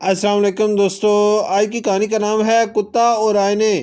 السلام علیکم دوستو، آج کی کہانی کا نام ہے کتا اور آئینے۔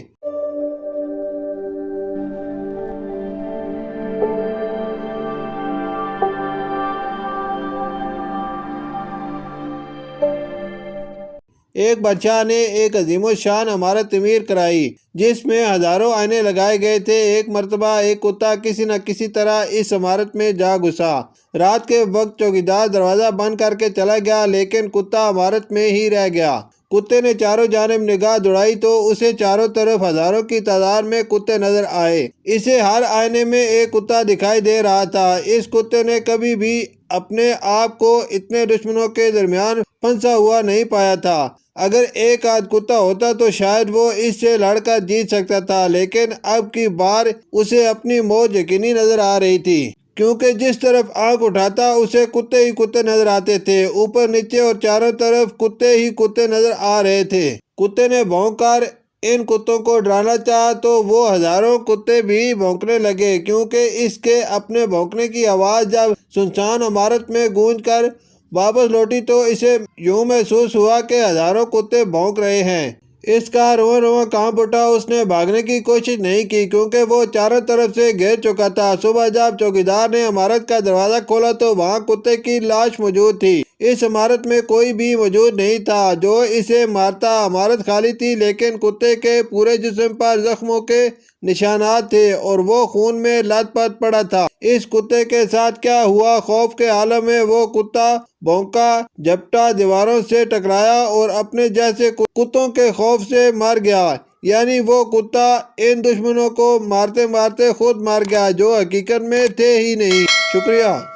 ایک بادشاہ نے ایک عظیم الشان عمارت تعمیر کرائی جس میں ہزاروں آئینے لگائے گئے تھے۔ ایک مرتبہ ایک کتا کسی نہ کسی طرح اس عمارت میں جا گھسا۔ رات کے وقت چوکیدار دروازہ بند کر کے چلا گیا، لیکن کتا عمارت میں ہی رہ گیا۔ کتے نے چاروں جانب نگاہ دوڑائی تو اسے چاروں طرف ہزاروں کی تعداد میں کتے نظر آئے۔ اسے ہر آئینے میں ایک کتا دکھائی دے رہا تھا۔ اس کتے نے کبھی بھی اپنے آپ کو اتنے دشمنوں کے درمیان پھنسا ہوا نہیں پایا تھا۔ اگر ایک آدھ کتا ہوتا تو شاید وہ اس سے لڑ کر جیت سکتا تھا، لیکن اب کی بار اسے اپنی موت یقینی نظر آ رہی تھی، کیونکہ جس طرف آنکھ اٹھاتا اسے کتے ہی کتے نظر آتے تھے۔ اوپر نیچے اور چاروں طرف کتے ہی کتے نظر آ رہے تھے۔ کتے نے بھونک کر ان کتوں کو ڈرانا چاہا تو وہ ہزاروں کتے بھی بھونکنے لگے، کیونکہ اس کے اپنے بھونکنے کی آواز جب سنسان عمارت میں گونج کر واپس لوٹی تو اسے یوں محسوس ہوا کہ ہزاروں کتے بھونک رہے ہیں۔ اس کا رواں رواں کانپ اٹھا۔ اس نے بھاگنے کی کوشش نہیں کی کیونکہ وہ چاروں طرف سے گھیر چکا تھا۔ صبح جب چوکیدار نے عمارت کا دروازہ کھولا تو وہاں کتے کی لاش موجود تھی۔ اس عمارت میں کوئی بھی موجود نہیں تھا جو اسے مارتا۔ عمارت خالی تھی، لیکن کتے کے پورے جسم پر زخموں کے نشانات تھے اور وہ خون میں لت پت پڑا تھا۔ اس کتے کے ساتھ کیا ہوا؟ خوف کے عالم میں وہ کتا بھونکا، جھپٹا، دیواروں سے ٹکرایا اور اپنے جیسے کتوں کے خوف سے مر گیا۔ یعنی وہ کتا ان دشمنوں کو مارتے مارتے خود مر گیا جو حقیقت میں تھے ہی نہیں۔ شکریہ۔